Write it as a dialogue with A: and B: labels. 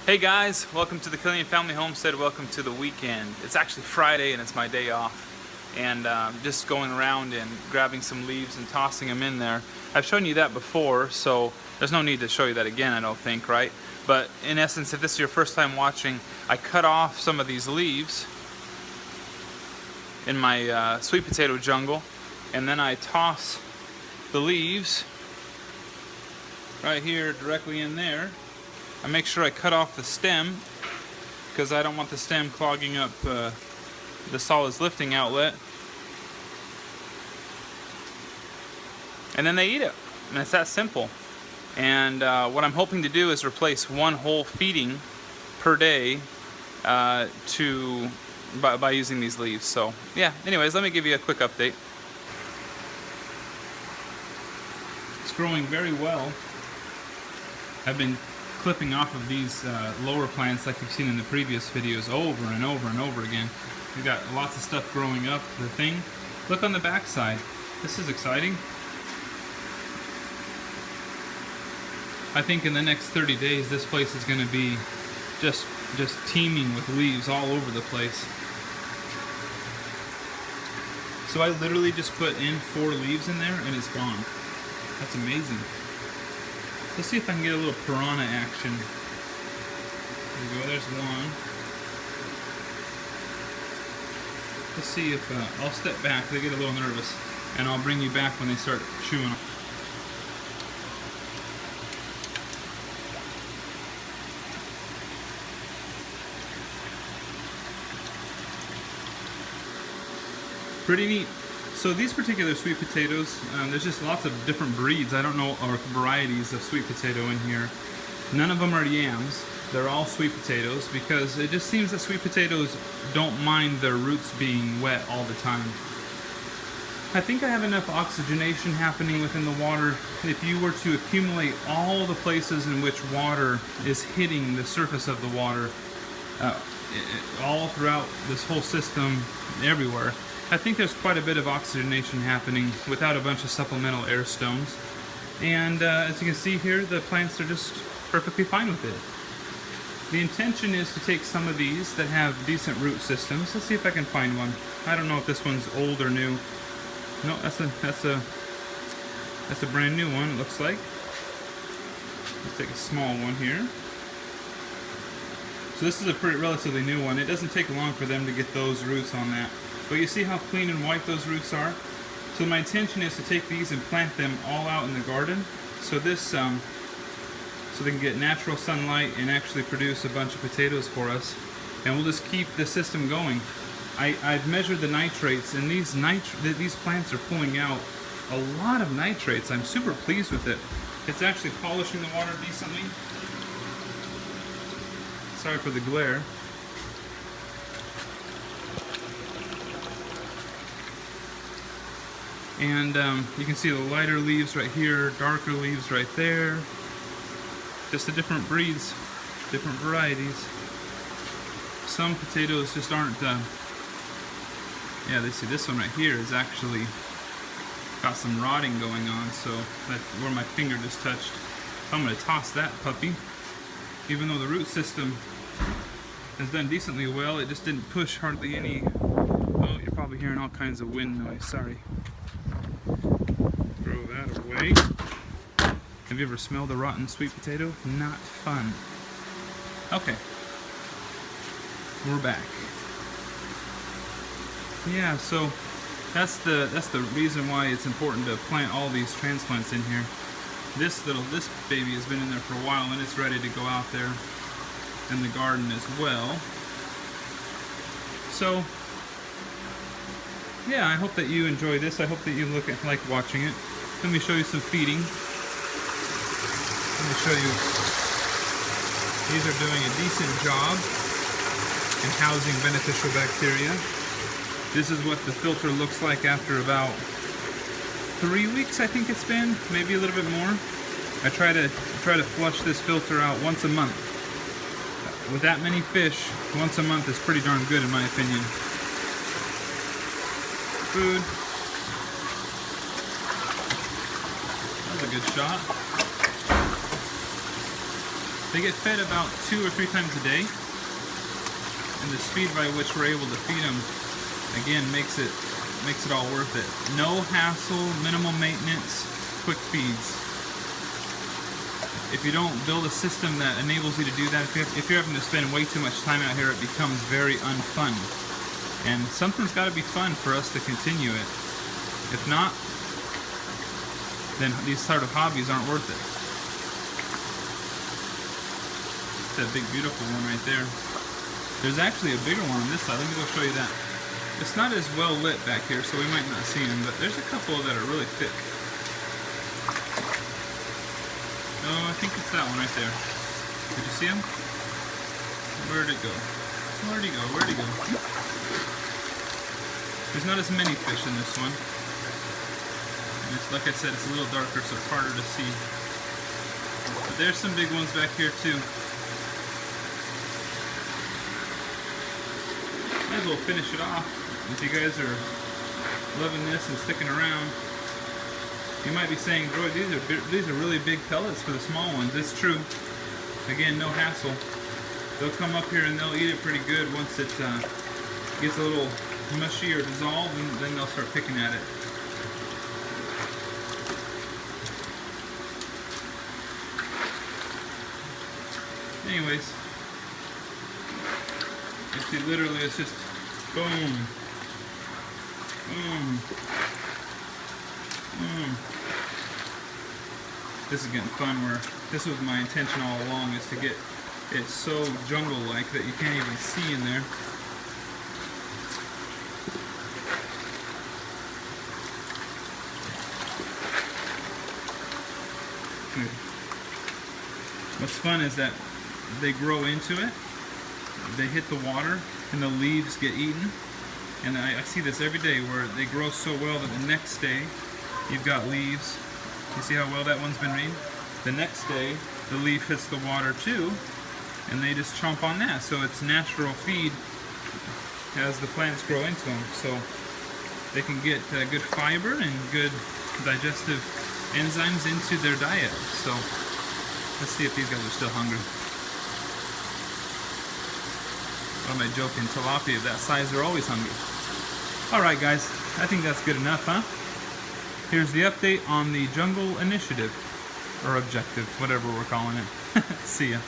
A: Hey guys, welcome to the Killian Family Homestead. Welcome to the weekend. It's actually Friday and it's my day off, and just going around and grabbing some leaves and tossing them in there. I've shown you that before, so there's no need to show you that again, I don't think, right? But in essence, if this is your first time watching, I cut off some of these leaves in my sweet potato jungle, and then I toss the leaves right here directly in there. I make sure I cut off the stem because I don't want the stem clogging up the solids lifting outlet. And then they eat it, and it's that simple. And what I'm hoping to do is replace one whole feeding per day by using these leaves. So yeah, anyways, let me give you a quick update. It's growing very well. I've been clipping off of these lower plants like you've seen in the previous videos over and over and over again. We've got lots of stuff growing up the thing. Look on the back side. This is exciting. I think in the next 30 days this place is going to be just teeming with leaves all over the place. So I literally just put in 4 leaves in there and it's gone. That's amazing. Let's see if I can get a little piranha action. There we go, there's one. Let's see if, I'll step back, they get a little nervous, and I'll bring you back when they start chewing. Pretty neat. So these particular sweet potatoes, there's just lots of different breeds, I don't know, or varieties of sweet potato in here. None of them are yams. They're all sweet potatoes because it just seems that sweet potatoes don't mind their roots being wet all the time. I think I have enough oxygenation happening within the water. If you were to accumulate all the places in which water is hitting the surface of the water, all throughout this whole system, everywhere, I think there's quite a bit of oxygenation happening without a bunch of supplemental air stones. And as you can see here, the plants are just perfectly fine with it. The intention is to take some of these that have decent root systems. Let's see if I can find one. I don't know if this one's old or new. No, that's a brand new one, it looks like. Let's take a small one here. So this is a pretty relatively new one. It doesn't take long for them to get those roots on that. But you see how clean and white those roots are? So my intention is to take these and plant them all out in the garden. So this, so they can get natural sunlight and actually produce a bunch of potatoes for us. And we'll just keep the system going. I've measured the nitrates, and these plants are pulling out a lot of nitrates. I'm super pleased with it. It's actually polishing the water decently. Sorry for the glare. And you can see the lighter leaves right here, darker leaves right there. Just the different breeds, different varieties. Some potatoes just aren't, yeah, they see this one right here is actually got some rotting going on, so that's where my finger just touched. So I'm going to toss that puppy. Even though the root system has done decently well, it just didn't push hardly any. Oh, you're probably hearing all kinds of wind noise, sorry. Throw that away. Have you ever smelled a rotten sweet potato? Not fun. Okay. We're back. Yeah, so that's the reason why it's important to plant all these transplants in here. This baby has been in there for a while and it's ready to go out there in the garden as well. So yeah, I hope that you enjoy this. I hope that you like watching it. Let me show you some feeding. Let me show you. These are doing a decent job in housing beneficial bacteria. This is what the filter looks like after about 3 weeks, I think it's been, maybe a little bit more. I try to flush this filter out once a month. With that many fish, once a month is pretty darn good in my opinion. Food. That was a good shot. They get fed about 2 or 3 times a day, and the speed by which we're able to feed them, again, makes it all worth it. No hassle, minimal maintenance, quick feeds. If you don't build a system that enables you to do that, if you're having to spend way too much time out here, it becomes very unfun. And something's got to be fun for us to continue it. If not, then these sort of hobbies aren't worth it. That big beautiful one right there. There's actually a bigger one on this side. Let me go show you that. It's not as well lit back here, so we might not see them, but there's a couple that are really thick. No, I think it's that one right there. Did you see him? Where'd it go? Where'd he go? Where'd he go? There's not as many fish in this one. And it's, like I said, it's a little darker, so it's harder to see. But there's some big ones back here too. Might as well finish it off. If you guys are loving this and sticking around, you might be saying, Droid, these are really big pellets for the small ones. It's true. Again, no hassle. They'll come up here and they'll eat it pretty good once it gets a little mushy or dissolved, and then they'll start picking at it. Anyways, you see, literally it's just boom, boom, boom. This is getting fun, where this was my intention all along, is to get it so jungle-like that you can't even see in there. What's fun is that they grow into it, they hit the water, and the leaves get eaten. And I see this every day, where they grow so well that the next day you've got leaves. You see how well that one's been made? The next day the leaf hits the water too, and they just chomp on that. So it's natural feed as the plants grow into them. So they can get good fiber and good digestive enzymes into their diet. So let's see if these guys are still hungry. What am I joking? Tilapia of that size are always hungry. Alright guys, I think that's good enough, huh? Here's the update on the Jungle Initiative, or Objective, whatever we're calling it. See ya.